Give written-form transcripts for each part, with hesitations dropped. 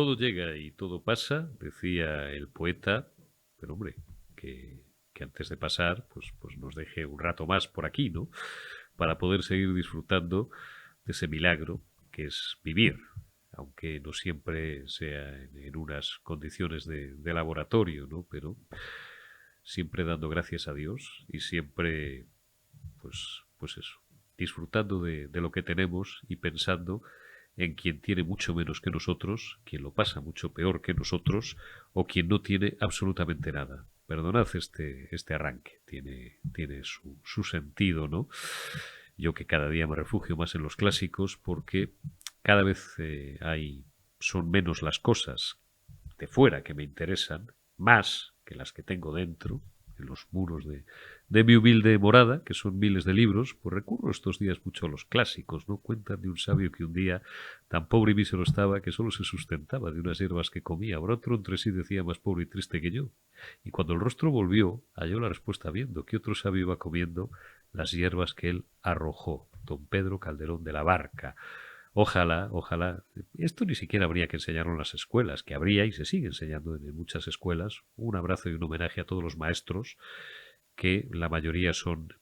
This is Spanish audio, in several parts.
Todo llega y todo pasa, decía el poeta, pero hombre, que antes de pasar, pues nos deje un rato más por aquí, ¿no? Para poder seguir disfrutando de ese milagro que es vivir, aunque no siempre sea en unas condiciones de laboratorio, ¿no? Pero siempre dando gracias a Dios y siempre, pues eso, disfrutando de lo que tenemos y pensando en quien tiene mucho menos que nosotros, quien lo pasa mucho peor que nosotros o quien no tiene absolutamente nada. Perdonad este arranque, tiene su sentido, ¿no? Yo que cada día me refugio más en los clásicos porque cada vez son menos las cosas de fuera que me interesan, más que las que tengo dentro, en los muros de mi humilde morada, que son miles de libros, pues recurro estos días mucho a los clásicos, ¿no? Cuentan de un sabio que un día tan pobre y mísero estaba que solo se sustentaba de unas hierbas que comía. Ahora otro entre sí decía más pobre y triste que yo. Y cuando el rostro volvió, halló la respuesta viendo que otro sabio iba comiendo las hierbas que él arrojó. Don Pedro Calderón de la Barca. Ojalá, ojalá. Esto ni siquiera habría que enseñarlo en las escuelas, que habría y se sigue enseñando en muchas escuelas. Un abrazo y un homenaje a todos los maestros, que la mayoría son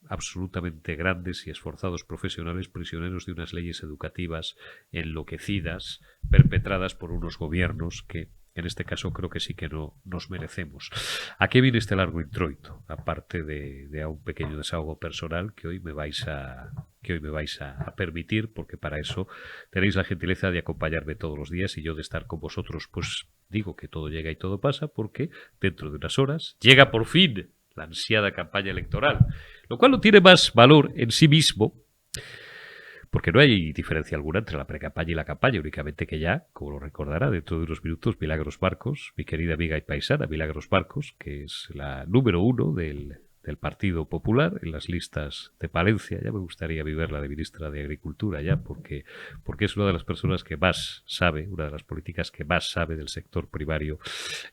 absolutamente grandes y esforzados profesionales prisioneros de unas leyes educativas enloquecidas, perpetradas por unos gobiernos que en este caso creo que sí que no nos merecemos. ¿A qué viene este largo introito? Aparte de a un pequeño desahogo personal que hoy me vais a permitir, porque para eso tenéis la gentileza de acompañarme todos los días y yo de estar con vosotros, pues digo que todo llega y todo pasa, porque dentro de unas horas llega por fin la ansiada campaña electoral, lo cual no tiene más valor en sí mismo, porque no hay diferencia alguna entre la precampaña y la campaña, únicamente que ya, como lo recordará dentro de unos minutos, Milagros Barcos, mi querida amiga y paisana Milagros Barcos, que es la número uno del Partido Popular en las listas de Palencia. Ya me gustaría viverla de ministra de Agricultura ya, porque es una de las personas que más sabe, una de las políticas que más sabe del sector primario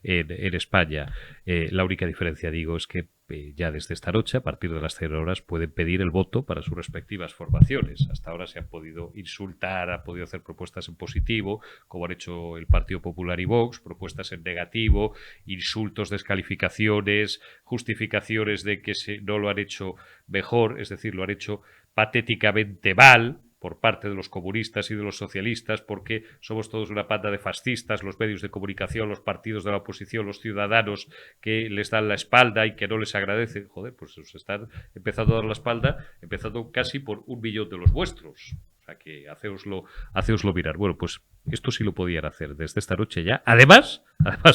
en España. La única diferencia, digo, es que ya desde esta noche, a partir de las 0 horas, pueden pedir el voto para sus respectivas formaciones. Hasta ahora se han podido insultar, han podido hacer propuestas en positivo, como han hecho el Partido Popular y Vox, propuestas en negativo, insultos, descalificaciones, justificaciones de que no lo han hecho mejor, es decir, lo han hecho patéticamente mal, por parte de los comunistas y de los socialistas, porque somos todos una panda de fascistas, los medios de comunicación, los partidos de la oposición, los ciudadanos que les dan la espalda y que no les agradecen. Joder, pues os están empezando a dar la espalda, empezando casi por 1 millón de los vuestros. O sea que haceoslo mirar. Bueno, pues esto sí lo podían hacer desde esta noche ya. Además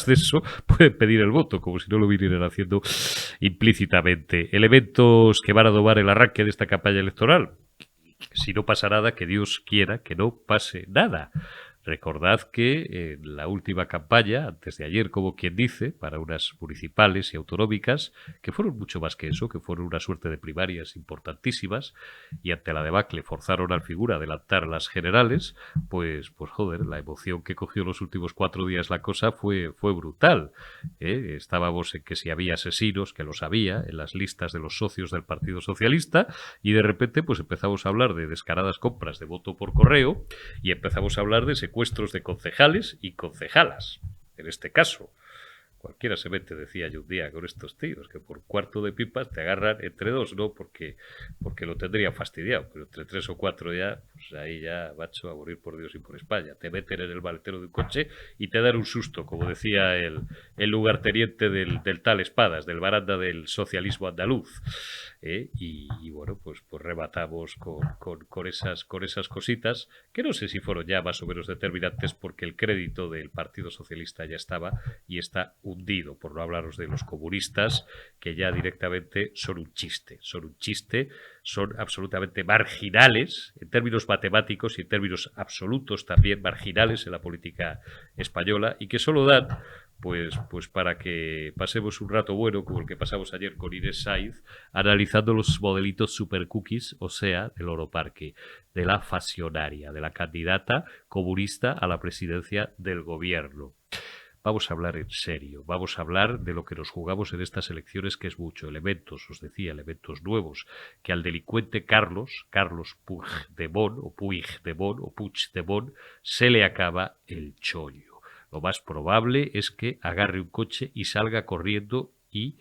de eso, pueden pedir el voto, como si no lo vinieran haciendo implícitamente. Elementos que van a domar el arranque de esta campaña electoral. Si no pasa nada, que Dios quiera que no pase nada. Recordad que en la última campaña, antes de ayer, como quien dice, para unas municipales y autonómicas, que fueron mucho más que eso, que fueron una suerte de primarias importantísimas, y ante la debacle forzaron al figura a adelantar las generales, pues joder, la emoción que cogió los últimos 4 días la cosa fue brutal. Estábamos en que si había asesinos, que los había, en las listas de los socios del Partido Socialista, y de repente pues empezamos a hablar de descaradas compras de voto por correo, y empezamos a hablar de secuestros de concejales y concejalas, en este caso. Cualquiera se mete, decía yo un día, con estos tíos, que por cuarto de pipas te agarran entre dos, no porque lo tendrían fastidiado, pero entre 3 o 4 ya, pues ahí ya, macho, a morir por Dios y por España. Te meten en el maletero de un coche y te dan un susto, como decía el lugarteniente del tal Espadas, del baranda del socialismo andaluz. Y bueno, pues rematamos con esas cositas, que no sé si fueron ya más o menos determinantes, porque el crédito del Partido Socialista ya estaba y está hundido, por no hablaros de los comunistas, que ya directamente son un chiste, son absolutamente marginales en términos matemáticos y en términos absolutos también marginales en la política española, y que solo dan pues para que pasemos un rato bueno, como el que pasamos ayer con Inés Saiz, analizando los modelitos super cookies, o sea, del Oro Parque, de la Fasionaria, de la candidata comunista a la presidencia del gobierno. Vamos a hablar en serio, vamos a hablar de lo que nos jugamos en estas elecciones, que es mucho. Elementos, os decía, elementos nuevos, que al delincuente Carlos Puigdemont, se le acaba el chollo. Lo más probable es que agarre un coche y salga corriendo y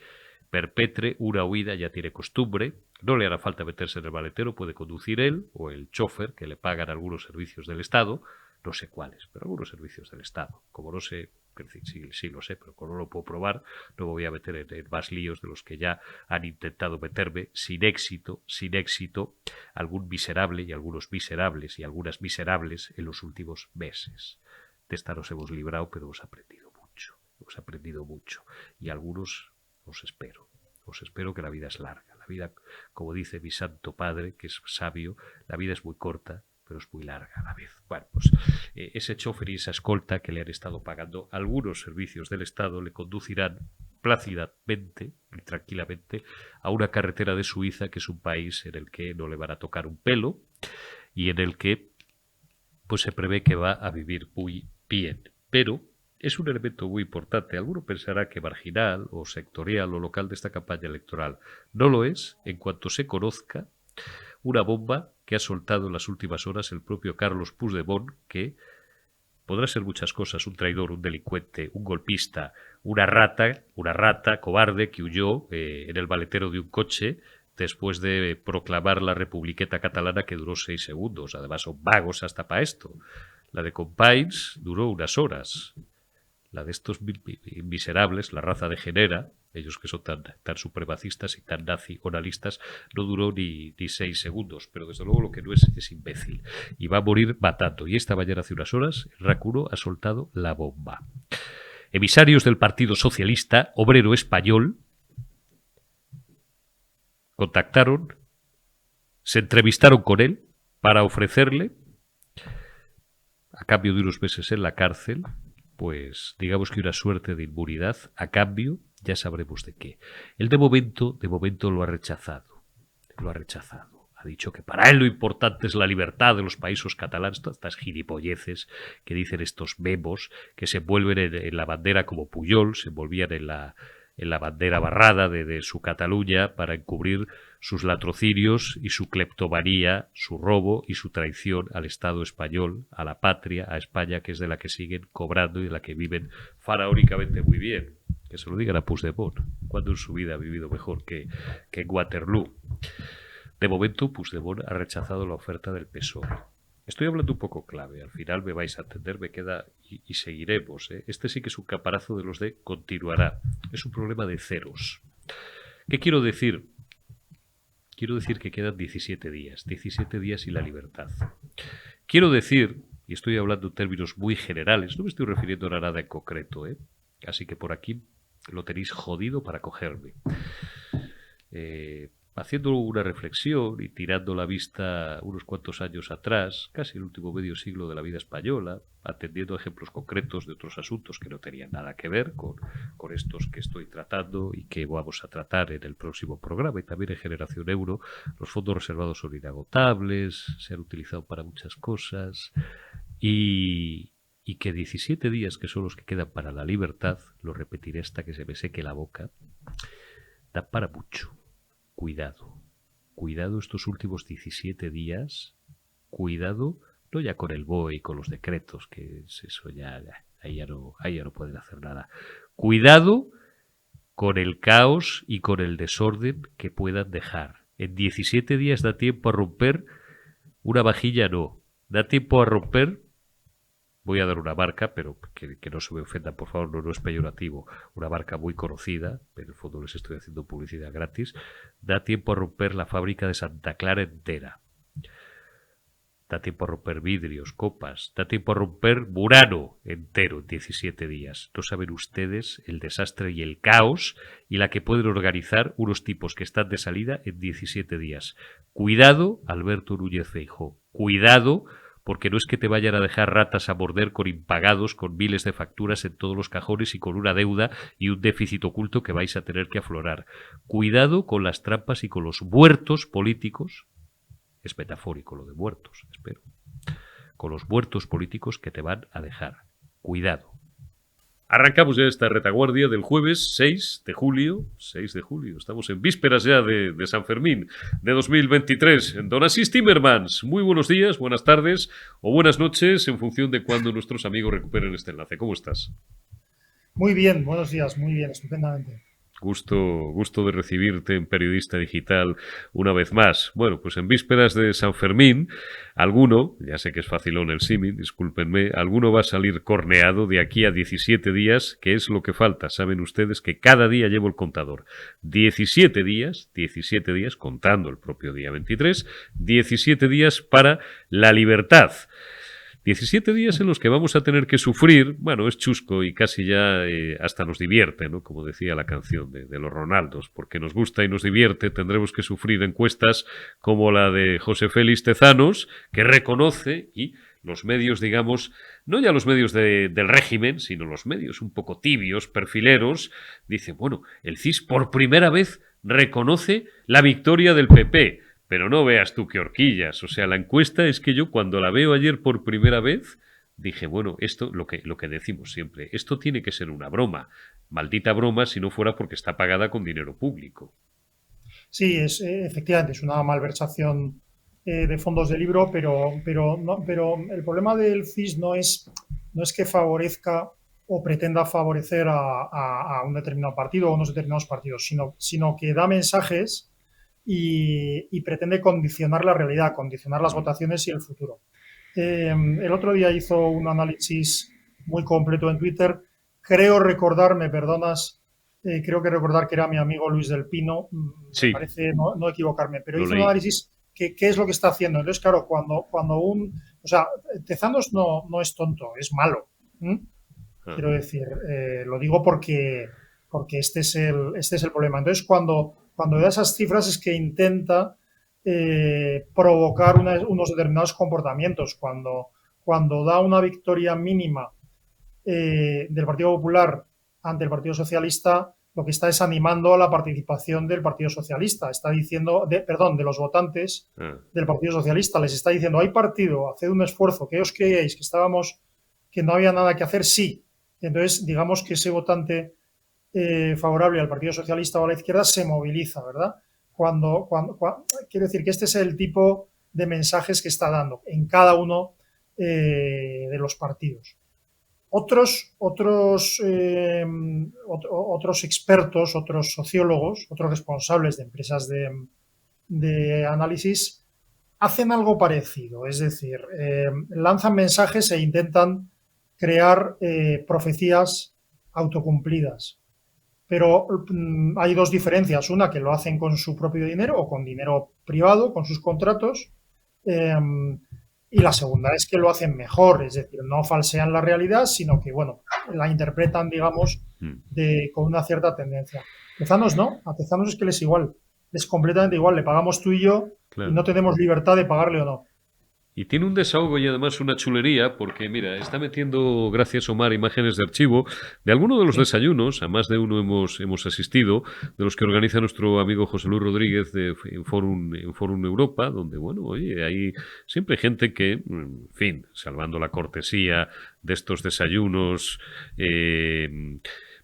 perpetre una huida. Ya tiene costumbre. No le hará falta meterse en el maletero, puede conducir él o el chofer, que le pagan algunos servicios del Estado, no sé cuáles, pero algunos servicios del Estado. Como no sé, sí lo sé, pero como no lo puedo probar, no me voy a meter en más líos de los que ya han intentado meterme sin éxito, algún miserable y algunos miserables y algunas miserables en los últimos meses. De esta nos hemos librado, pero hemos aprendido mucho. Y algunos os espero que la vida es larga. La vida, como dice mi santo padre, que es sabio, la vida es muy corta, pero es muy larga a la vez. Bueno, pues ese chofer y esa escolta que le han estado pagando algunos servicios del Estado le conducirán plácidamente y tranquilamente a una carretera de Suiza, que es un país en el que no le van a tocar un pelo y en el que pues se prevé que va a vivir muy bien. Pero es un elemento muy importante. Alguno pensará que marginal o sectorial o local de esta campaña electoral. No lo es en cuanto se conozca una bomba que ha soltado en las últimas horas el propio Carlos Puigdemont, que podrá ser muchas cosas: un traidor, un delincuente, un golpista, una rata cobarde que huyó en el maletero de un coche después de proclamar la Republiqueta Catalana, que duró 6 segundos. Además son vagos hasta para esto. La de Companys duró unas horas. La de estos miserables, la raza degenera, ellos que son tan supremacistas y tan nazi-onalistas, no duró ni 6 segundos, pero desde luego lo que no es imbécil. Y va a morir matando. Y esta mañana, hace unas horas, el RAC1 ha soltado la bomba. Emisarios del Partido Socialista Obrero Español contactaron, se entrevistaron con él para ofrecerle, a cambio de unos meses en la cárcel, pues digamos que una suerte de inmunidad, a cambio ya sabremos de qué. Él de momento lo ha rechazado. Ha dicho que para él lo importante es la libertad de los países catalanes. Todas estas gilipolleces que dicen estos memos, que se envuelven en la bandera como Puyol, se envolvían en la bandera barrada de su Cataluña para encubrir sus latrocinios y su cleptomanía, su robo y su traición al Estado español, a la patria, a España, que es de la que siguen cobrando y de la que viven faraónicamente muy bien. Que se lo digan a Puigdemont, cuando en su vida ha vivido mejor que en Waterloo. De momento, Puigdemont ha rechazado la oferta del PSOE. Estoy hablando un poco clave, al final me vais a entender, me queda y seguiremos. Este sí que es un caparazo de los de continuará. Es un problema de ceros. ¿Qué quiero decir? Quiero decir que quedan 17 días y la libertad. Quiero decir, y estoy hablando en términos muy generales, no me estoy refiriendo a nada en concreto, así que por aquí lo tenéis jodido para cogerme. Haciendo una reflexión y tirando la vista unos cuantos años atrás, casi el último medio siglo de la vida española, atendiendo a ejemplos concretos de otros asuntos que no tenían nada que ver con estos que estoy tratando y que vamos a tratar en el próximo programa, y también en Generación Euro, los fondos reservados son inagotables, se han utilizado para muchas cosas, y que 17 días, que son los que quedan para la libertad, lo repetiré hasta que se me seque la boca, da para mucho. Cuidado estos últimos 17 días, cuidado, no ya con el BOE y con los decretos, que eso ahí ya no pueden hacer nada. Cuidado con el caos y con el desorden que puedan dejar. En 17 días da tiempo a romper una vajilla, no. Da tiempo a romper, voy a dar una marca, pero que no se me ofendan, por favor, no es peyorativo, una marca muy conocida, en el fondo les estoy haciendo publicidad gratis. Da tiempo a romper la fábrica de Santa Clara entera. Da tiempo a romper vidrios, copas, da tiempo a romper Murano entero en 17 días. No saben ustedes el desastre y el caos y la que pueden organizar unos tipos que están de salida en 17 días. Cuidado, Alberto Núñez Feijóo. Cuidado, porque no es que te vayan a dejar ratas a morder con impagados, con miles de facturas en todos los cajones y con una deuda y un déficit oculto que vais a tener que aflorar. Cuidado con las trampas y con los muertos políticos. Es metafórico lo de muertos, espero. Con los muertos políticos que te van a dejar. Cuidado. Arrancamos ya esta retaguardia del jueves 6 de julio. 6 de julio. Estamos en vísperas ya de San Fermín de 2023. Don Asís Timmermans, muy buenos días, buenas tardes o buenas noches en función de cuando nuestros amigos recuperen este enlace. ¿Cómo estás? Muy bien, buenos días, muy bien, estupendamente. Gusto de recibirte en Periodista Digital una vez más. Bueno, pues en vísperas de San Fermín, alguno, ya sé que es facilón el símil, discúlpenme, alguno va a salir corneado de aquí a 17 días, que es lo que falta. Saben ustedes que cada día llevo el contador. 17 días, contando el propio día 23, 17 días para la libertad. 17 días en los que vamos a tener que sufrir, bueno, es chusco y casi ya hasta nos divierte, ¿no? Como decía la canción de los Ronaldos, porque nos gusta y nos divierte, tendremos que sufrir encuestas como la de José Félix Tezanos, que reconoce y los medios, digamos, no ya los medios del régimen, sino los medios un poco tibios, perfileros, dicen, bueno, el CIS por primera vez reconoce la victoria del PP. Pero no veas tú qué horquillas. O sea, la encuesta es que yo cuando la veo ayer por primera vez dije, bueno, esto lo que decimos siempre, esto tiene que ser una broma. Maldita broma si no fuera porque está pagada con dinero público. Sí, efectivamente, es una malversación de fondos de libro, pero el problema del CIS no es que favorezca o pretenda favorecer a un determinado partido o unos determinados partidos, sino que da mensajes y pretende condicionar la realidad, condicionar las Mm. votaciones y el futuro. El otro día hizo un análisis muy completo en Twitter. Creo recordar, me perdonas, creo que recordar que era mi amigo Luis del Pino, me Sí, parece no equivocarme, pero lo hizo un leí. análisis que qué es lo que está haciendo. Entonces, claro, o sea, Tezanos no es tonto, es malo. ¿Mm? Ah, Quiero decir, lo digo porque este es el problema. Entonces, cuando da esas cifras es que intenta provocar unos determinados comportamientos. Cuando da una victoria mínima del Partido Popular ante el Partido Socialista, lo que está es animando a la participación del Partido Socialista. Está diciendo, perdón, de los votantes ah. del Partido Socialista. Les está diciendo, hay partido, haced un esfuerzo, que os creíais que no había nada que hacer, sí. Entonces, digamos que ese votante favorable al Partido Socialista o a la izquierda se moviliza, ¿verdad? Quiero decir que este es el tipo de mensajes que está dando en cada uno de los partidos. Otros expertos, otros sociólogos, otros responsables de empresas de análisis hacen algo parecido, es decir, lanzan mensajes e intentan crear profecías autocumplidas. Pero hay dos diferencias. Una, que lo hacen con su propio dinero o con dinero privado, con sus contratos. Eh, y la segunda es que lo hacen mejor, es decir, no falsean la realidad, sino que, bueno, la interpretan, digamos, Mm. con una cierta tendencia. Tezanos no, a Tezanos es que les igual, es completamente igual, le pagamos tú y yo y no Claro. tenemos libertad de pagarle o no. Y tiene un desahogo y además una chulería porque, mira, está metiendo, gracias Omar, imágenes de archivo de algunos de los Sí. desayunos, a más de uno hemos asistido, de los que organiza nuestro amigo José Luis Rodríguez en Forum Europa, donde, bueno, oye, hay siempre gente que, en fin, salvando la cortesía de estos desayunos,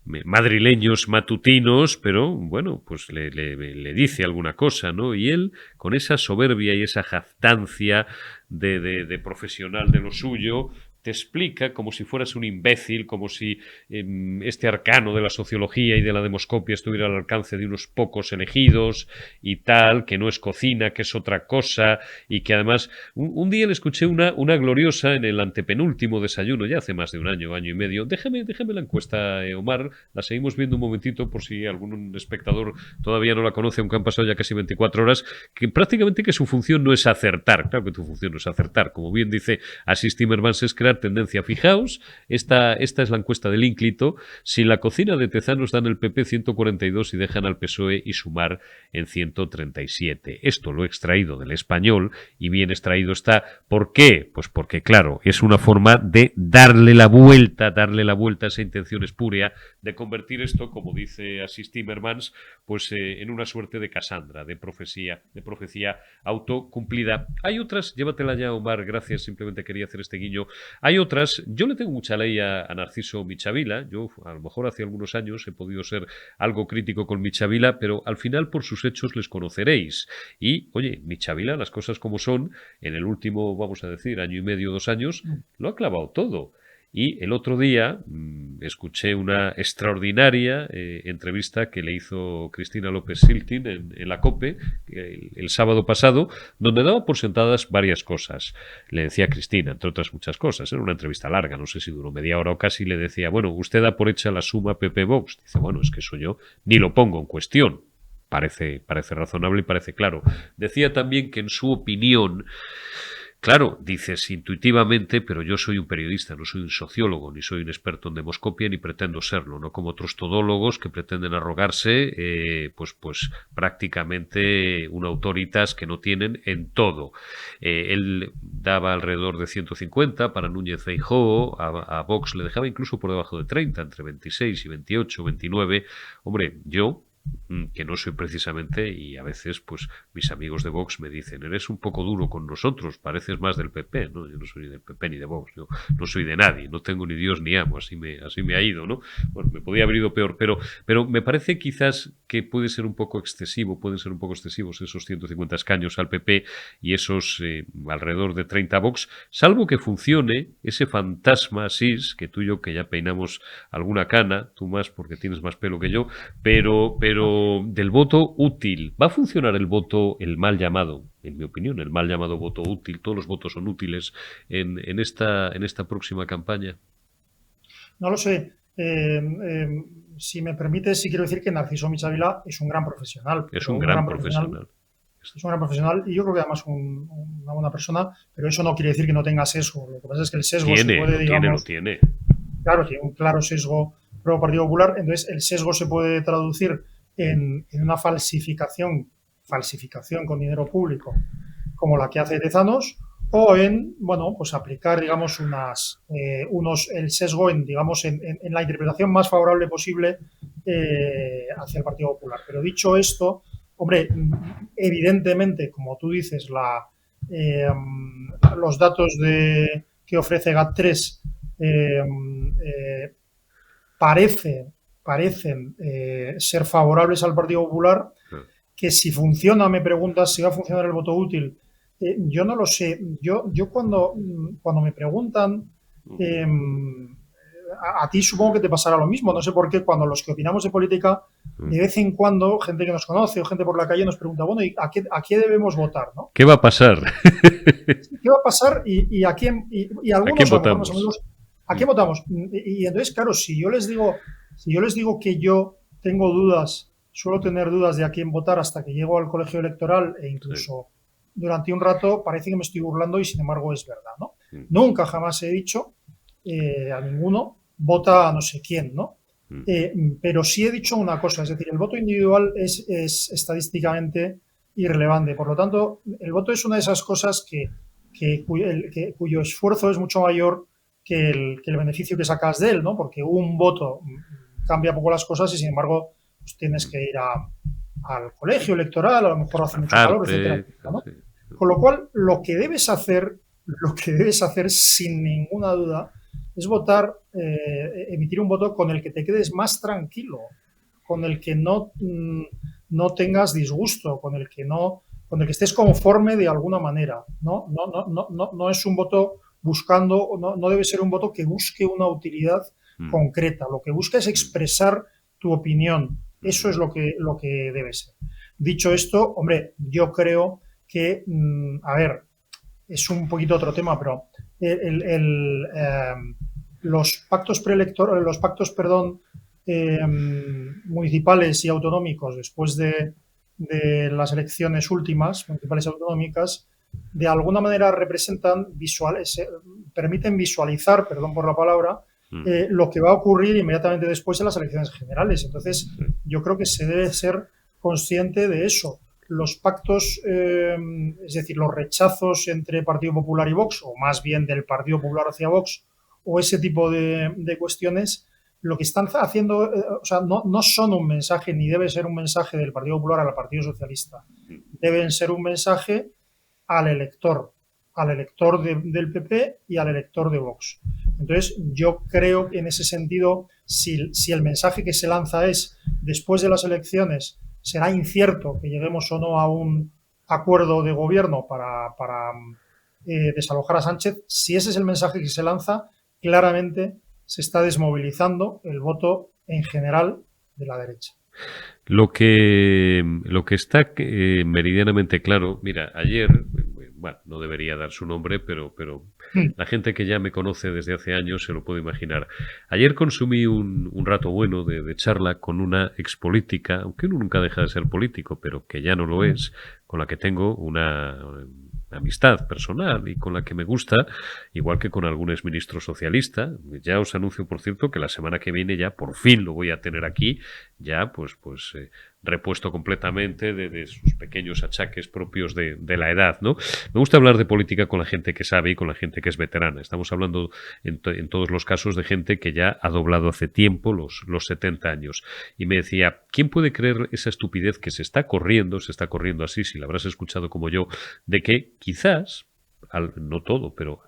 madrileños matutinos, pero bueno, pues le dice alguna cosa, ¿no? Y él, con esa soberbia y esa jactancia de profesional de lo suyo, te explica como si fueras un imbécil, como si este arcano de la sociología y de la demoscopia estuviera al alcance de unos pocos elegidos y tal, que no es cocina, que es otra cosa, y que además un día le escuché una gloriosa en el antepenúltimo desayuno, ya hace más de un año, año y medio. Déjame la encuesta, Omar, la seguimos viendo un momentito por si algún espectador todavía no la conoce, aunque han pasado ya casi 24 horas, que prácticamente que su función no es acertar, claro que tu función no es acertar, como bien dice Asís Timmermans, es crear tendencia. Fijaos, esta es la encuesta del Ínclito, si la cocina de Tezanos dan el PP 142 y dejan al PSOE y Sumar en 137. Esto lo he extraído del Español y bien extraído está. ¿Por qué? Pues porque, claro, es una forma de darle la vuelta a esa intención espúrea de convertir esto, como dice Asís Timmermans, pues en una suerte de Casandra, de profecía autocumplida. Hay otras, llévatela ya, Omar, gracias, simplemente quería hacer este guiño. Hay otras, yo le tengo mucha ley a Narciso Michavila, yo a lo mejor hace algunos años he podido ser algo crítico con Michavila, pero al final por sus hechos les conoceréis. Y, oye, Michavila, las cosas como son, en el último, vamos a decir, año y medio, 2 años, lo ha clavado todo. Y el otro día escuché una extraordinaria entrevista que le hizo Cristina López-Siltin en la COPE el sábado pasado, donde daba por sentadas varias cosas. Le decía a Cristina, entre otras muchas cosas, era una entrevista larga, no sé si duró media hora o casi, le decía, bueno, usted da por hecha la suma PP-Vox. Dice, bueno, es que eso yo ni lo pongo en cuestión. Parece razonable y parece claro. Decía también que en su opinión, claro, dices intuitivamente, pero yo soy un periodista, no soy un sociólogo, ni soy un experto en demoscopia, ni pretendo serlo, no como otros todólogos que pretenden arrogarse, pues prácticamente una autoritas que no tienen en todo. Él daba alrededor de 150 para Núñez Feijóo, a Vox le dejaba incluso por debajo de 30, entre 26 y 28, 29. Hombre, yo que no soy precisamente, y a veces pues mis amigos de Vox me dicen, eres un poco duro con nosotros, pareces más del PP, ¿no? Yo no soy ni del PP ni de Vox, yo no soy de nadie, no tengo ni Dios ni amo, así me ha ido, ¿no? Bueno, me podía haber ido peor, pero me parece quizás que pueden ser un poco excesivos esos 150 escaños al PP y esos alrededor de 30 Vox, salvo que funcione ese fantasma SIS, que tú y yo que ya peinamos alguna cana, tú más porque tienes más pelo que yo, pero del voto útil. ¿Va a funcionar el voto, el mal llamado, en mi opinión, el mal llamado voto útil? Todos los votos son útiles en esta próxima campaña. No lo sé. Si me permites, sí quiero decir que Narciso Michavila es un gran profesional. Es un gran profesional. Es un gran profesional y yo creo que además una buena persona, pero eso no quiere decir que no tenga sesgo. Lo que pasa es que el sesgo se puede, digamos... Tiene. Claro, tiene un claro sesgo pro Partido Popular, entonces el sesgo se puede traducir en una falsificación con dinero público, como la que hace Tezanos, o en, bueno, pues aplicar, digamos, el sesgo en la interpretación más favorable posible hacia el Partido Popular. Pero dicho esto, hombre, evidentemente, como tú dices, los datos que ofrece GAT3 parecen ser favorables al Partido Popular, que si funciona, me preguntas si va a funcionar el voto útil. Yo no lo sé. Yo cuando me preguntan, a ti supongo que te pasará lo mismo. No sé por qué cuando los que opinamos de política, de vez en cuando, gente que nos conoce o gente por la calle nos pregunta, bueno, ¿y a qué debemos votar, ¿no? ¿Qué va a pasar? ¿Qué va a pasar y a quién? Y algunos, ¿a quién votamos? Amigos, ¿a quién votamos? Y entonces, claro, si yo les digo que yo tengo dudas, suelo tener dudas de a quién votar hasta que llego al colegio electoral e incluso durante un rato parece que me estoy burlando y sin embargo es verdad, ¿no? Nunca jamás he dicho a ninguno vota a no sé quién, ¿no? Pero sí he dicho una cosa, es decir, el voto individual es estadísticamente irrelevante. Por lo tanto, el voto es una de esas cosas cuyo esfuerzo es mucho mayor que el beneficio que sacas de él, ¿no? Porque un voto cambia poco las cosas y, sin embargo, pues tienes que ir al colegio electoral, a lo mejor hace mucho calor, etcétera, ¿no? Con lo cual, lo que debes hacer sin ninguna duda es votar, emitir un voto con el que te quedes más tranquilo, con el que no tengas disgusto, con el que estés conforme de alguna manera, ¿no? No es un voto buscando, no debe ser un voto que busque una utilidad concreta. Lo que busca es expresar tu opinión. Eso es lo que debe ser. Dicho esto, hombre, yo creo que, a ver, es un poquito otro tema, pero los pactos municipales y autonómicos después de las elecciones últimas, municipales y autonómicas, de alguna manera permiten visualizar, perdón por la palabra, lo que va a ocurrir inmediatamente después de las elecciones generales. Entonces, yo creo que se debe ser consciente de eso. Los pactos, es decir, los rechazos entre Partido Popular y Vox, o más bien del Partido Popular hacia Vox, o ese tipo de cuestiones, lo que están haciendo, no son un mensaje, ni debe ser un mensaje del Partido Popular al Partido Socialista. Deben ser un mensaje al elector. al elector del PP y al elector de Vox. Entonces, yo creo que en ese sentido, si el mensaje que se lanza es después de las elecciones será incierto que lleguemos o no a un acuerdo de gobierno para desalojar a Sánchez, si ese es el mensaje que se lanza, claramente se está desmovilizando el voto en general de la derecha. Lo que está meridianamente claro, mira, ayer, bueno, no debería dar su nombre, pero la gente que ya me conoce desde hace años se lo puede imaginar. Ayer consumí un rato bueno de charla con una expolítica, aunque uno nunca deja de ser político, pero que ya no lo es, con la que tengo una amistad personal y con la que me gusta, igual que con algún exministro socialista. Ya os anuncio, por cierto, que la semana que viene ya por fin lo voy a tener aquí, ya repuesto completamente de sus pequeños achaques propios de la edad, ¿no? Me gusta hablar de política con la gente que sabe y con la gente que es veterana. Estamos hablando en todos los casos de gente que ya ha doblado hace tiempo los 70 años. Y me decía, ¿quién puede creer esa estupidez que se está corriendo así, si la habrás escuchado como yo, de que quizás, no todo, pero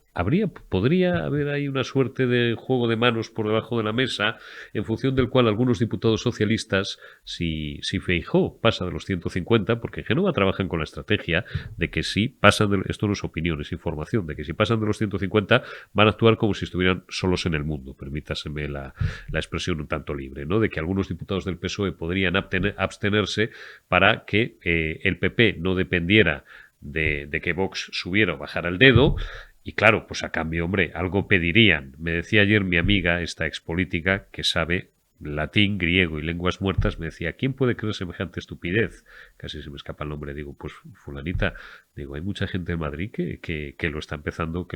podría haber ahí una suerte de juego de manos por debajo de la mesa en función del cual algunos diputados socialistas, si Feijóo pasa de los 150, porque en Génova trabajan con la estrategia de que si pasan esto no es opinión, es información, de que si pasan de los 150 van a actuar como si estuvieran solos en el mundo, permítaseme la expresión un tanto libre, ¿no? De que algunos diputados del PSOE podrían abstenerse para que el PP no dependiera de que Vox subiera o bajara el dedo. Y claro, pues a cambio, hombre, algo pedirían. Me decía ayer mi amiga, esta expolítica, que sabe latín, griego y lenguas muertas, me decía, ¿quién puede creer semejante estupidez? Casi se me escapa el nombre. Digo, pues fulanita, digo, hay mucha gente en Madrid que lo está empezando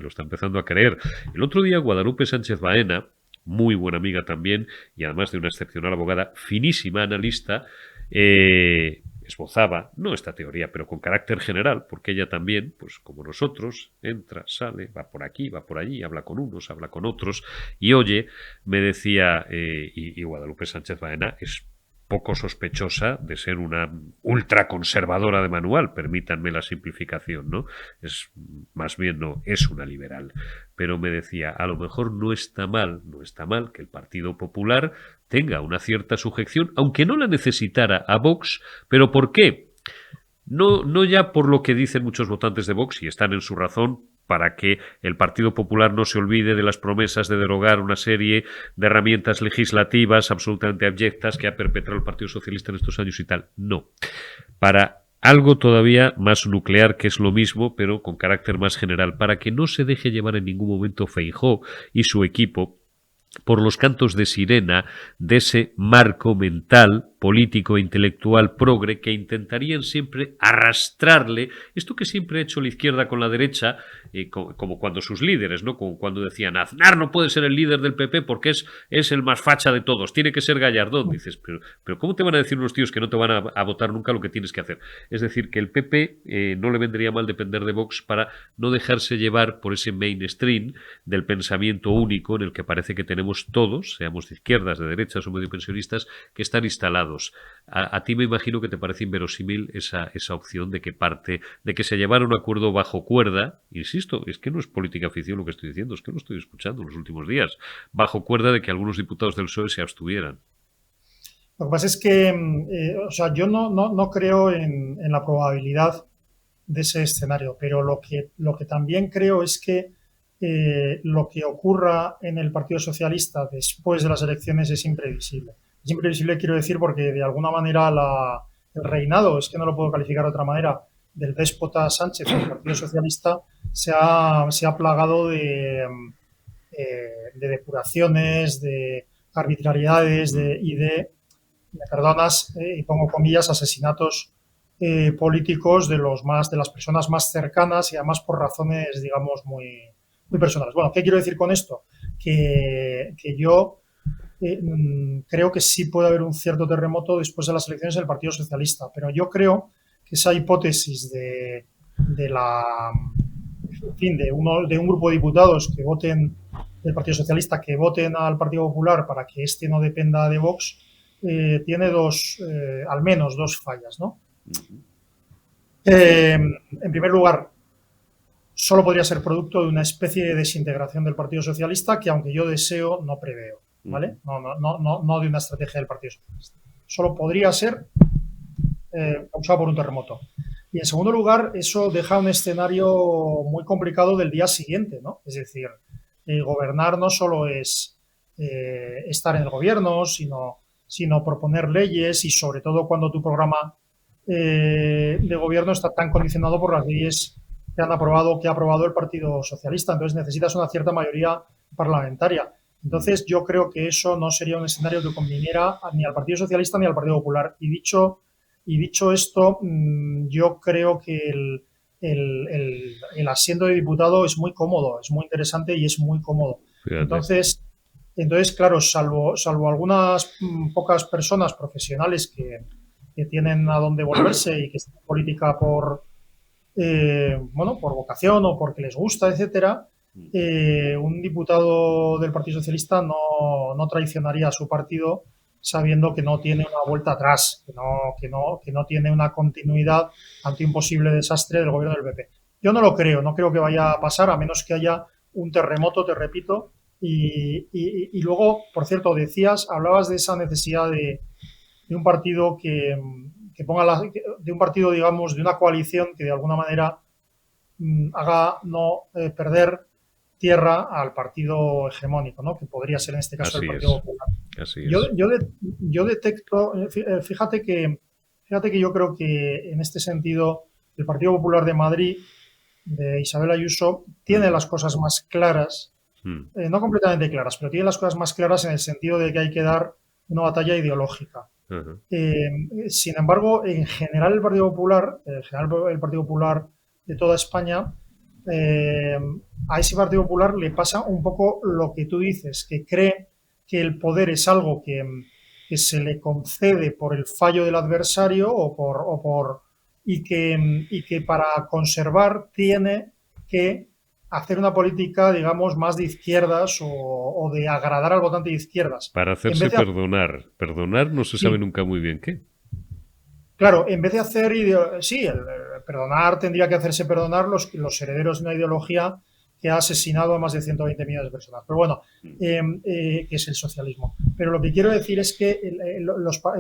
a creer. El otro día Guadalupe Sánchez Baena, muy buena amiga también, y además de una excepcional abogada, finísima analista, esbozaba, no esta teoría, pero con carácter general, porque ella también, pues como nosotros, entra, sale, va por aquí, va por allí, habla con unos, habla con otros, y oye, me decía, y Guadalupe Sánchez Baena es poco sospechosa de ser una ultraconservadora de manual, permítanme la simplificación, ¿no? Es más bien no, es una liberal. Pero me decía, a lo mejor no está mal que el Partido Popular tenga una cierta sujeción, aunque no la necesitara a Vox, pero ¿por qué? No ya por lo que dicen muchos votantes de Vox, y están en su razón, para que el Partido Popular no se olvide de las promesas de derogar una serie de herramientas legislativas absolutamente abyectas que ha perpetrado el Partido Socialista en estos años y tal. No. Para algo todavía más nuclear, que es lo mismo, pero con carácter más general, para que no se deje llevar en ningún momento Feijóo y su equipo por los cantos de sirena de ese marco mental, político e intelectual progre que intentarían siempre arrastrarle esto que siempre ha hecho la izquierda con la derecha, como cuando sus líderes, ¿no? Como cuando decían, Aznar no puede ser el líder del PP porque es el más facha de todos, tiene que ser Gallardón. Dices, pero ¿cómo te van a decir unos tíos que no te van a votar nunca lo que tienes que hacer? Es decir, que el PP no le vendría mal depender de Vox para no dejarse llevar por ese mainstream del pensamiento único en el que parece que tenemos todos, seamos de izquierdas, de derechas o medio pensionistas, que están instalados. A ti me imagino que te parece inverosímil esa opción de que se llevara un acuerdo bajo cuerda. Insisto, es que no es política ficción lo que estoy diciendo, es que lo estoy escuchando en los últimos días, bajo cuerda de que algunos diputados del PSOE se abstuvieran. Lo que pasa es que, o sea, yo no creo en la probabilidad de ese escenario, pero lo que también creo es que lo que ocurra en el Partido Socialista después de las elecciones es imprevisible. Es imprevisible, quiero decir, porque de alguna manera el reinado, es que no lo puedo calificar de otra manera, del déspota Sánchez en el Partido Socialista se ha plagado de depuraciones, de arbitrariedades y de, me perdonas, y pongo comillas, asesinatos políticos de las personas más cercanas y además por razones, digamos, muy personales. Bueno, ¿qué quiero decir con esto? Que yo creo que sí puede haber un cierto terremoto después de las elecciones del Partido Socialista, pero yo creo que esa hipótesis de un grupo de diputados que voten del Partido Socialista, que voten al Partido Popular para que este no dependa de Vox, tiene al menos dos fallas, ¿no? En primer lugar, solo podría ser producto de una especie de desintegración del Partido Socialista que, aunque yo deseo, no preveo, ¿vale? No de una estrategia del Partido Socialista. Solo podría ser causado por un terremoto. Y en segundo lugar, eso deja un escenario muy complicado del día siguiente, ¿no? Es decir, gobernar no solo es estar en el gobierno, sino proponer leyes y sobre todo cuando tu programa de gobierno está tan condicionado por las leyes que ha aprobado el Partido Socialista. Entonces necesitas una cierta mayoría parlamentaria. Entonces yo creo que eso no sería un escenario que conviniera ni al Partido Socialista ni al Partido Popular. Y dicho esto, yo creo que el asiento de diputado es muy cómodo, es muy interesante y es muy cómodo. Entonces, claro, salvo algunas pocas personas profesionales que tienen a dónde volverse y que están en política por vocación o porque les gusta, etcétera, un diputado del Partido Socialista no traicionaría a su partido sabiendo que no tiene una vuelta atrás, que no tiene una continuidad ante un posible desastre del gobierno del PP. Yo no creo que vaya a pasar, a menos que haya un terremoto, te repito. Y luego, por cierto, hablabas de esa necesidad de un partido que ponga de un partido, digamos, de una coalición que de alguna manera haga no perder tierra al partido hegemónico, ¿no? Que podría ser en este caso el Partido Popular. Yo detecto, fíjate que yo creo que en este sentido el Partido Popular de Madrid, de Isabel Ayuso, tiene las cosas más claras, no completamente claras, pero tiene las cosas más claras en el sentido de que hay que dar una batalla ideológica. Sin embargo, en general el Partido Popular, de toda España, a ese Partido Popular le pasa un poco lo que tú dices, que cree que el poder es algo que se le concede por el fallo del adversario y que para conservar tiene que hacer una política, digamos, más de izquierdas o de agradar al votante de izquierdas. Para hacerse perdonar. Perdonar no se sabe nunca muy bien qué. Claro, en vez de hacer... perdonar tendría que hacerse perdonar los herederos de una ideología que ha asesinado a más de 120 millones de personas. Pero bueno, que es el socialismo. Pero lo que quiero decir es que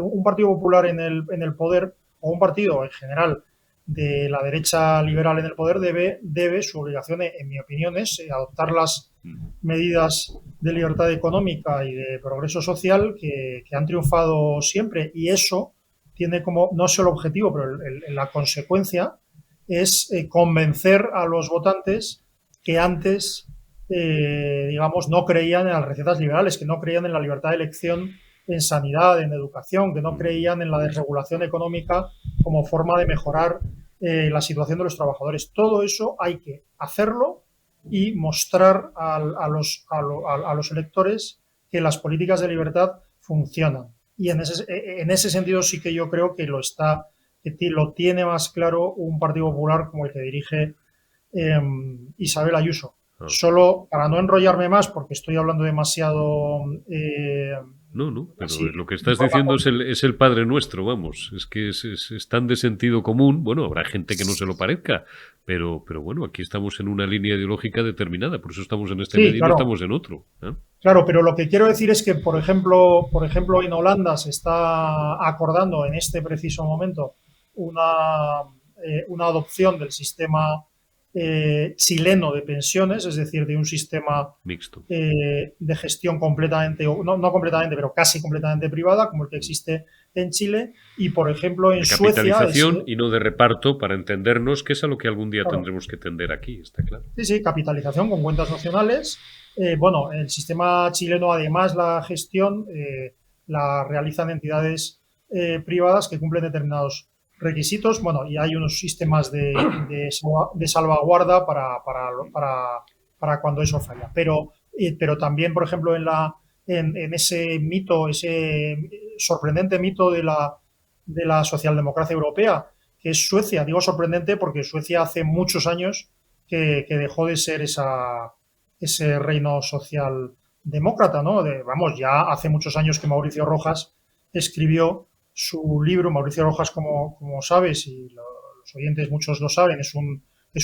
un Partido Popular en el poder, o un partido en general de la derecha liberal en el poder, debe su obligación, en mi opinión, es adoptar las medidas de libertad económica y de progreso social que han triunfado siempre. Y eso tiene como, no solo objetivo, pero la consecuencia es convencer a los votantes que antes, digamos, no creían en las recetas liberales, que no creían en la libertad de elección en sanidad, en educación, que no creían en la desregulación económica como forma de mejorar la situación de los trabajadores. Todo eso hay que hacerlo y mostrar a los electores que las políticas de libertad funcionan. Y en ese sentido sí que yo creo que lo tiene más claro un Partido Popular como el que dirige Isabel Ayuso. Solo para no enrollarme más, porque estoy hablando demasiado... No, pero sí, lo que estás diciendo es el Padre Nuestro, vamos. Es que es tan de sentido común. Bueno, habrá gente que no se lo parezca, pero bueno, aquí estamos en una línea ideológica determinada, por eso estamos en este medio y no estamos en otro. Claro, pero lo que quiero decir es que, por ejemplo, en Holanda se está acordando en este preciso momento una adopción del sistema chileno de pensiones, es decir, de un sistema mixto de gestión completamente, no completamente, pero casi completamente privada, como el que existe en Chile, y por ejemplo en Suecia... De capitalización y no de reparto, para entendernos, que es a lo que algún día tendremos que tender aquí, está claro. Sí, capitalización con cuentas nacionales. Bueno, el sistema chileno, además, la gestión la realizan entidades privadas que cumplen determinados requisitos. Bueno, y hay unos sistemas de salvaguarda para cuando eso falla. Pero también, por ejemplo, en ese mito, ese sorprendente mito de la socialdemocracia europea, que es Suecia. Digo sorprendente porque Suecia hace muchos años que dejó de ser ese reino socialdemócrata, ¿no? Ya hace muchos años que Mauricio Rojas escribió su libro. Mauricio Rojas, como sabes, y los oyentes muchos lo saben, es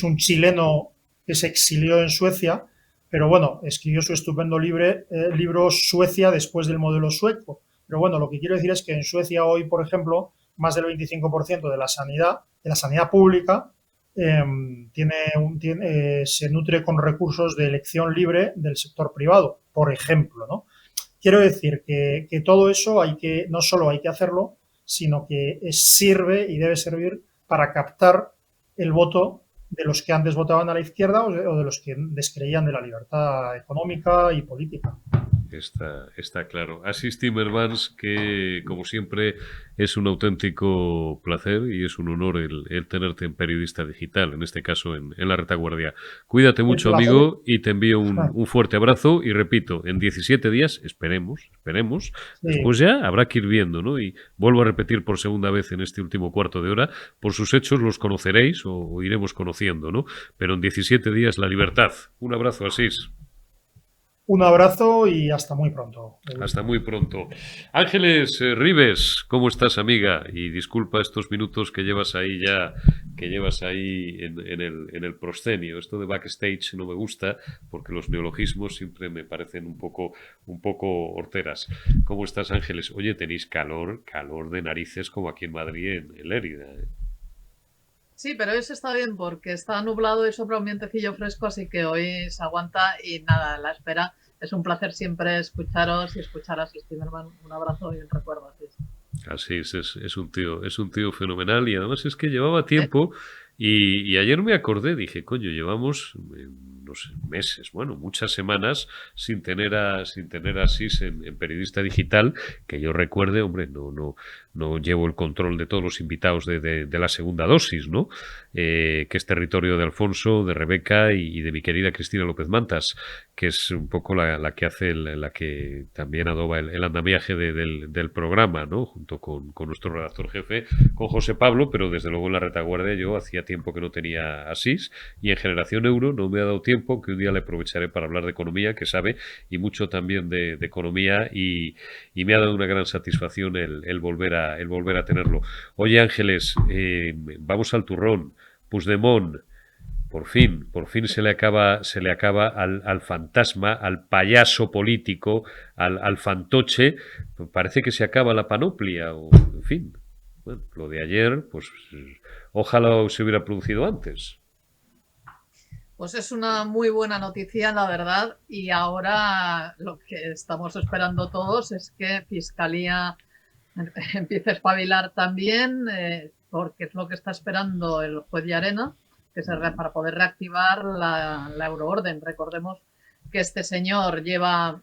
un chileno que se exilió en Suecia, pero bueno, escribió su estupendo libro Suecia después del modelo sueco. Pero bueno, lo que quiero decir es que en Suecia hoy, por ejemplo, más del 25% de la sanidad pública, se nutre con recursos de elección libre del sector privado, por ejemplo, ¿no? Quiero decir que todo eso no solo hay que hacerlo, sino que sirve y debe servir para captar el voto de los que antes votaban a la izquierda o de los que descreían de la libertad económica y política. Está claro. Asís Timmermans, que como siempre es un auténtico placer y es un honor el tenerte en Periodista Digital, en este caso en La Retaguardia. Cuídate El mucho, placer. amigo, y te envío un fuerte abrazo. Y repito, en 17 días, esperemos, Sí. después ya habrá que ir viendo, ¿no? Y vuelvo a repetir por segunda vez en este último cuarto de hora, por sus hechos los conoceréis o iremos conociendo, ¿no? Pero en 17 días la libertad. Un abrazo, Asís. Un abrazo y hasta muy pronto. Hasta muy pronto. Ángeles Ribes, ¿cómo estás, amiga? Y disculpa estos minutos que llevas ahí ya, que llevas ahí en el proscenio. Esto de backstage no me gusta porque los neologismos siempre me parecen un poco horteras. ¿Cómo estás, Ángeles? Oye, tenéis calor de narices como aquí en Madrid, en Lérida, ¿eh? Sí, pero eso está bien porque está nublado y sopla un vientecillo fresco, así que hoy se aguanta y nada, la espera. Es un placer siempre escucharos y escuchar a Asís Timmerman. Un abrazo y un recuerdo, Asís. Así es un tío fenomenal y además es que llevaba tiempo y ayer me acordé, dije, coño, llevamos no sé, meses, bueno, muchas semanas sin tener a Asís en Periodista Digital, que yo recuerde, hombre, no llevo el control de todos los invitados de la segunda dosis, ¿no? Que es territorio de Alfonso, de Rebeca y de mi querida Cristina López Mantas, que es un poco la que hace, la que también adoba el andamiaje del programa, ¿no? Junto con nuestro redactor jefe, con José Pablo, pero desde luego en La Retaguardia yo hacía tiempo que no tenía Asís y en Generación Euro no me ha dado tiempo, que un día le aprovecharé para hablar de economía, que sabe, y mucho también de economía y me ha dado una gran satisfacción el volver a tenerlo. Oye, Ángeles, vamos al turrón. Puigdemont, por fin se le acaba al fantasma, al payaso político, al fantoche, parece que se acaba la panoplia, o en fin. Bueno, lo de ayer, pues ojalá se hubiera producido antes. Pues es una muy buena noticia, la verdad, y ahora lo que estamos esperando todos es que Fiscalía empiece a espabilar también, porque es lo que está esperando el juez Llarena, para poder reactivar la euroorden. Recordemos que este señor lleva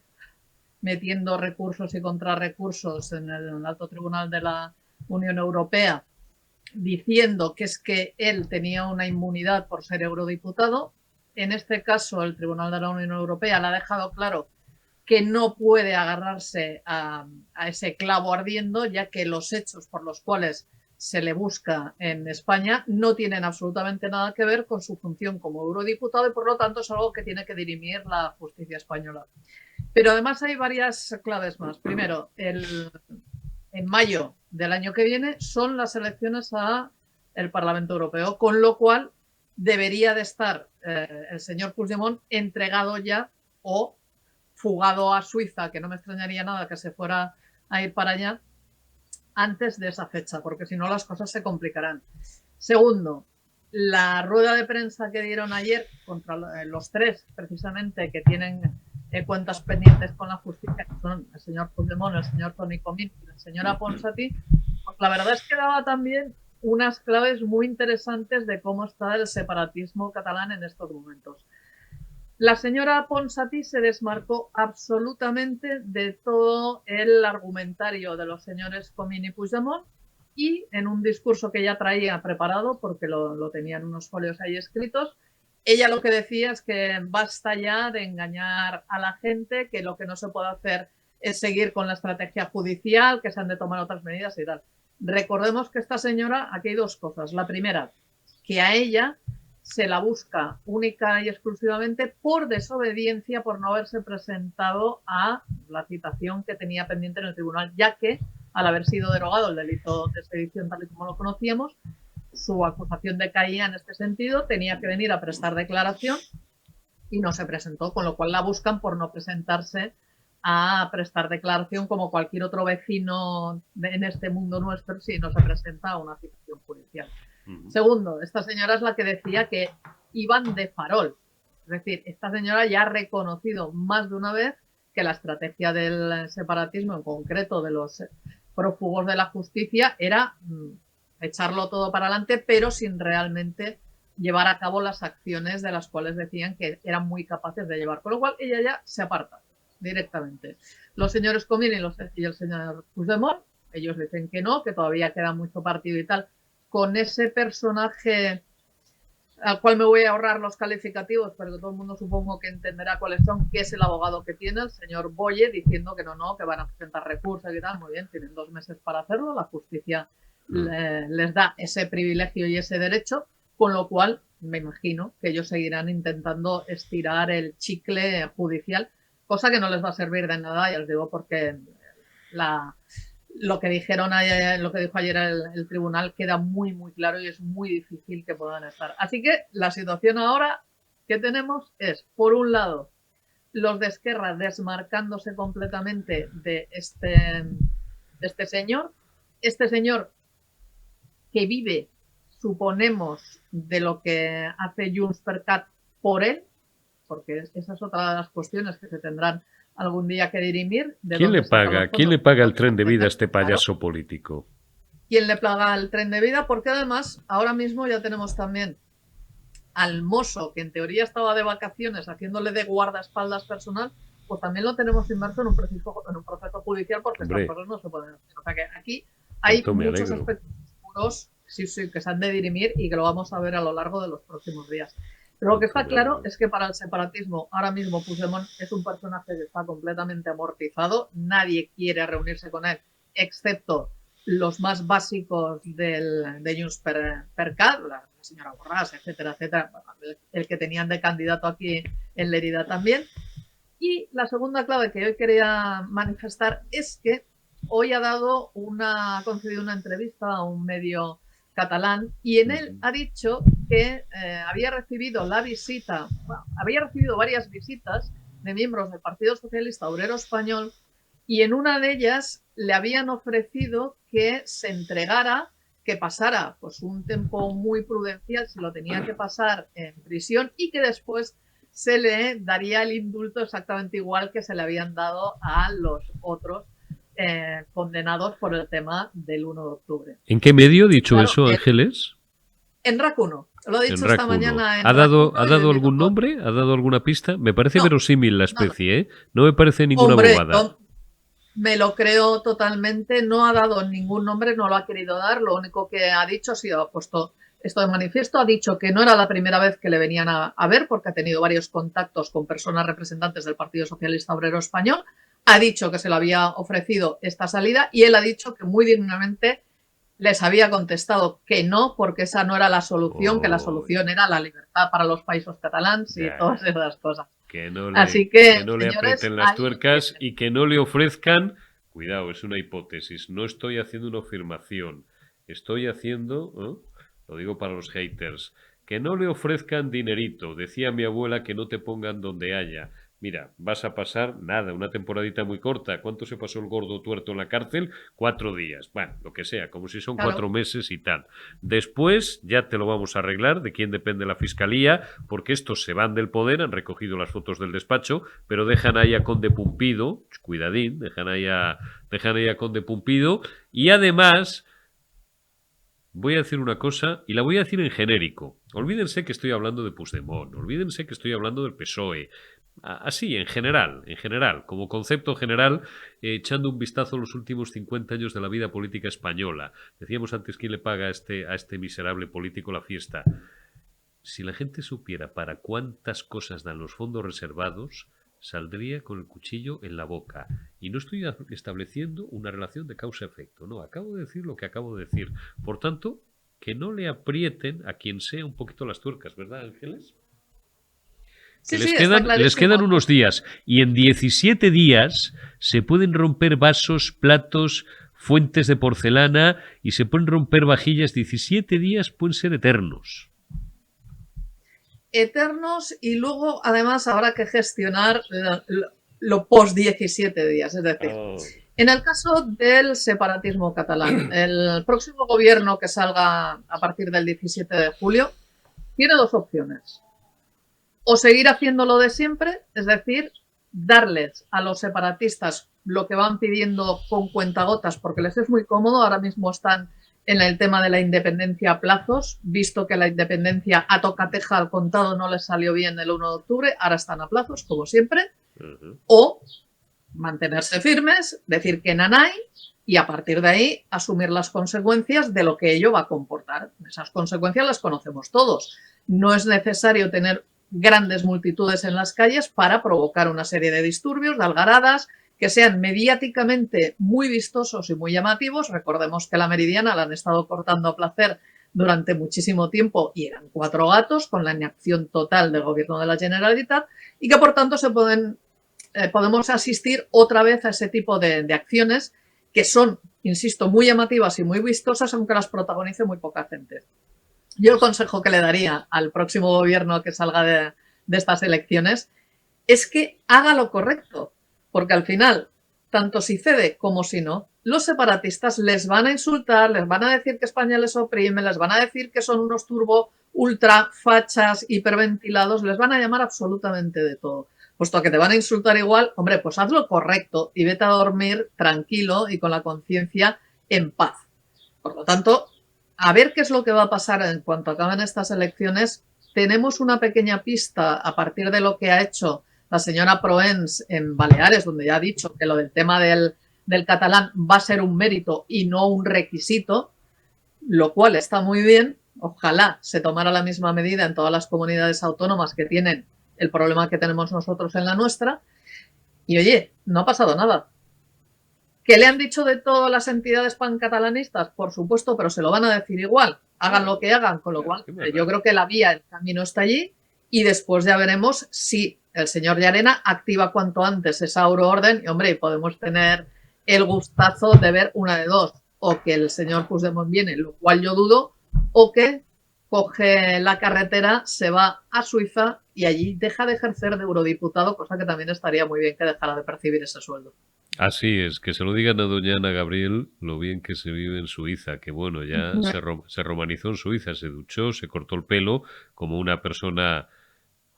metiendo recursos y contrarrecursos en el Alto Tribunal de la Unión Europea, diciendo que es que él tenía una inmunidad por ser eurodiputado. En este caso, el Tribunal de la Unión Europea le ha dejado claro que no puede agarrarse a ese clavo ardiendo, ya que los hechos por los cuales se le busca en España no tienen absolutamente nada que ver con su función como eurodiputado y por lo tanto es algo que tiene que dirimir la justicia española. Pero además hay varias claves más. Primero, en mayo del año que viene son las elecciones al Parlamento Europeo, con lo cual debería de estar el señor Puigdemont entregado ya o fugado a Suiza, que no me extrañaría nada que se fuera a ir para allá antes de esa fecha, porque si no las cosas se complicarán. Segundo, la rueda de prensa que dieron ayer contra los tres, precisamente, que tienen cuentas pendientes con la justicia, que son el señor Puigdemont, el señor Toni Comín y la señora Ponsatí, pues la verdad es que daba también unas claves muy interesantes de cómo está el separatismo catalán en estos momentos. La señora Ponsatí se desmarcó absolutamente de todo el argumentario de los señores Comín y Puigdemont y en un discurso que ella traía preparado, porque lo tenían unos folios ahí escritos, ella lo que decía es que basta ya de engañar a la gente, que lo que no se puede hacer es seguir con la estrategia judicial, que se han de tomar otras medidas y tal. Recordemos que esta señora, aquí hay dos cosas. La primera, que a ella se la busca única y exclusivamente por desobediencia, por no haberse presentado a la citación que tenía pendiente en el tribunal, ya que al haber sido derogado el delito de sedición tal y como lo conocíamos, su acusación decaía en este sentido, tenía que venir a prestar declaración y no se presentó, con lo cual la buscan por no presentarse a prestar declaración como cualquier otro vecino en este mundo nuestro si no se presenta a una citación judicial. Segundo, esta señora es la que decía que iban de farol. Es decir, esta señora ya ha reconocido más de una vez que la estrategia del separatismo, en concreto de los prófugos de la justicia, era echarlo todo para adelante, pero sin realmente llevar a cabo las acciones de las cuales decían que eran muy capaces de llevar. Con lo cual, ella ya se aparta directamente. Los señores Comín y el señor Puigdemont, ellos dicen que no, que todavía queda mucho partido y tal. Con ese personaje al cual me voy a ahorrar los calificativos, pero que todo el mundo supongo que entenderá cuáles son, que es el abogado que tiene, el señor Boye, diciendo que no, que van a presentar recursos y tal. Muy bien, tienen 2 meses para hacerlo, la justicia les da ese privilegio y ese derecho, con lo cual me imagino que ellos seguirán intentando estirar el chicle judicial, cosa que no les va a servir de nada, ya os digo, porque lo que dijo ayer el tribunal queda muy, muy claro y es muy difícil que puedan estar. Así que la situación ahora que tenemos es, por un lado, los de Esquerra desmarcándose completamente de este señor que vive, suponemos, de lo que hace JxCat por él, porque esa es otra de las cuestiones que se tendrán algún día que dirimir. ¿Quién le paga? ¿Quién le paga el tren de vida a este payaso político? ¿Quién le paga el tren de vida? Porque además ahora mismo ya tenemos también al mozo, que en teoría estaba de vacaciones haciéndole de guardaespaldas personal, pues también lo tenemos inmerso en un proceso judicial, porque estas cosas no se pueden hacer. O sea que aquí hay muchos aspectos oscuros que se han de dirimir y que lo vamos a ver a lo largo de los próximos días. Pero lo que está claro es que para el separatismo ahora mismo Puigdemont es un personaje que está completamente amortizado, nadie quiere reunirse con él, excepto los más básicos de JxCat, la señora Borràs, etcétera, etcétera, el que tenían de candidato aquí en Lérida también. Y la segunda clave que hoy quería manifestar es que hoy ha concedido una entrevista a un medio catalán y en él ha dicho que había recibido varias visitas de miembros del Partido Socialista Obrero Español y en una de ellas le habían ofrecido que se entregara, que pasara pues un tiempo muy prudencial si lo tenía que pasar en prisión y que después se le daría el indulto exactamente igual que se le habían dado a los otros condenados por el tema del 1 de octubre. ¿En qué medio ha dicho eso, Ángeles? En RAC1. Lo ha dicho esta mañana en ¿Ha dado algún nombre? ¿Ha dado alguna pista? Me parece verosímil la especie, ¿eh? No me parece ninguna bobada. Me lo creo totalmente. No ha dado ningún nombre, no lo ha querido dar. Lo único que ha dicho, ha puesto esto de manifiesto, ha dicho que no era la primera vez que le venían a ver, porque ha tenido varios contactos con personas representantes del Partido Socialista Obrero Español. Ha dicho que se le había ofrecido esta salida y él ha dicho que muy dignamente les había contestado que no, porque esa no era la solución, que la solución era la libertad para los países catalanes y todas esas cosas. Que no le aprieten las tuercas y que no le ofrezcan, cuidado, es una hipótesis, no estoy haciendo una afirmación, estoy haciendo, lo digo para los haters, que no le ofrezcan dinerito, decía mi abuela que no te pongan donde haya. Mira, vas a pasar, nada, una temporadita muy corta. ¿Cuánto se pasó el gordo tuerto en la cárcel? 4 días. Bueno, lo que sea, como si son 4 meses y tal. Después ya te lo vamos a arreglar, de quién depende la fiscalía, porque estos se van del poder, han recogido las fotos del despacho, pero dejan ahí a Conde Pumpido, cuidadín, dejan ahí a Conde Pumpido, y además voy a decir una cosa, y la voy a decir en genérico. Olvídense que estoy hablando de Puigdemont, olvídense que estoy hablando del PSOE, así, en general, como concepto general, echando un vistazo a los últimos 50 años de la vida política española. Decíamos antes quién le paga a este miserable político la fiesta. Si la gente supiera para cuántas cosas dan los fondos reservados, saldría con el cuchillo en la boca. Y no estoy estableciendo una relación de causa-efecto, no, acabo de decir lo que acabo de decir. Por tanto, que no le aprieten a quien sea un poquito las tuercas, ¿verdad, Ángeles? Sí, les quedan unos días y en 17 días se pueden romper vasos, platos, fuentes de porcelana y se pueden romper vajillas. 17 días pueden ser eternos. Eternos, y luego además habrá que gestionar lo post 17 días. Es decir, en el caso del separatismo catalán, el próximo gobierno que salga a partir del 17 de julio tiene dos opciones. O seguir haciéndolo de siempre, es decir, darles a los separatistas lo que van pidiendo con cuentagotas, porque les es muy cómodo. Ahora mismo están en el tema de la independencia a plazos, visto que la independencia a tocateja al contado no les salió bien el 1 de octubre, ahora están a plazos, como siempre. O mantenerse firmes, decir que nanay, y a partir de ahí asumir las consecuencias de lo que ello va a comportar. Esas consecuencias las conocemos todos. No es necesario tener grandes multitudes en las calles para provocar una serie de disturbios, de algaradas, que sean mediáticamente muy vistosos y muy llamativos. Recordemos que la Meridiana la han estado cortando a placer durante muchísimo tiempo y eran 4 gatos, con la inacción total del gobierno de la Generalitat, y que por tanto podemos asistir otra vez a ese tipo de acciones que son, insisto, muy llamativas y muy vistosas, aunque las protagonice muy poca gente. Yo el consejo que le daría al próximo gobierno que salga de estas elecciones es que haga lo correcto, porque al final, tanto si cede como si no, los separatistas les van a insultar, les van a decir que España les oprime, les van a decir que son unos turbo ultra fachas hiperventilados, les van a llamar absolutamente de todo. Puesto que te van a insultar igual, hombre, pues haz lo correcto y vete a dormir tranquilo y con la conciencia en paz. Por lo tanto, a ver qué es lo que va a pasar en cuanto acaben estas elecciones. Tenemos una pequeña pista a partir de lo que ha hecho la señora Proens en Baleares, donde ya ha dicho que lo del tema del catalán va a ser un mérito y no un requisito, lo cual está muy bien. Ojalá se tomara la misma medida en todas las comunidades autónomas que tienen el problema que tenemos nosotros en la nuestra. Y oye, no ha pasado nada. ¿Qué le han dicho de todas las entidades pancatalanistas? Por supuesto, pero se lo van a decir igual. Hagan lo que hagan, con lo cual yo creo que la vía, el camino está allí, y después ya veremos si el señor Llarena activa cuanto antes esa euroorden y, hombre, podemos tener el gustazo de ver una de dos: o que el señor Puigdemont viene, lo cual yo dudo, o que coge la carretera, se va a Suiza y allí deja de ejercer de eurodiputado, cosa que también estaría muy bien que dejara de percibir ese sueldo. Así es, que se lo digan a doña Ana Gabriel lo bien que se vive en Suiza, que bueno, ya se romanizó en Suiza, se duchó, se cortó el pelo como una persona...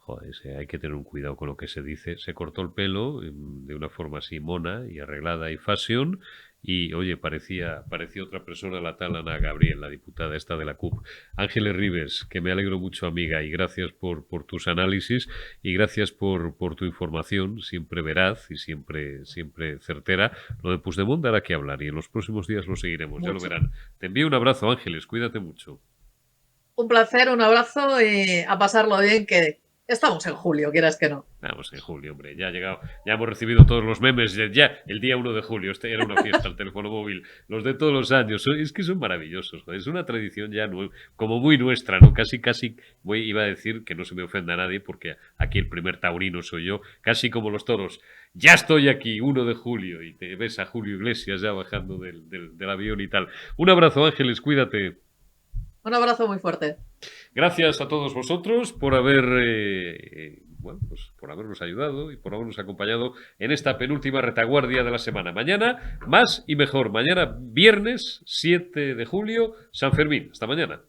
Joder, hay que tener un cuidado con lo que se dice. Se cortó el pelo de una forma así mona y arreglada y fashion. Y, oye, parecía otra persona, la tal Ana Gabriel, la diputada esta de la CUP. Ángeles Ribes, que me alegro mucho, amiga, y gracias por tus análisis y gracias por tu información, siempre veraz y siempre certera. Lo de Puigdemont dará que hablar y en los próximos días lo seguiremos, mucho. Ya lo verán. Te envío un abrazo, Ángeles, cuídate mucho. Un placer, un abrazo y a pasarlo bien, que estamos en julio, quieras que no. Vamos en julio, hombre. Ya ha llegado, ya hemos recibido todos los memes. Ya el día 1 de julio. Este era una fiesta, el teléfono móvil. Los de todos los años. Es que son maravillosos. Joder. Es una tradición ya como muy nuestra, ¿no? Casi, iba a decir que no se me ofenda a nadie, porque aquí el primer taurino soy yo. Casi como los toros. Ya estoy aquí, 1 de julio. Y te ves a Julio Iglesias ya bajando del avión y tal. Un abrazo, Ángeles. Cuídate. Un abrazo muy fuerte. Gracias a todos vosotros por por habernos ayudado y por habernos acompañado en esta penúltima retaguardia de la semana. Mañana, más y mejor. Mañana, viernes 7 de julio, San Fermín. Hasta mañana.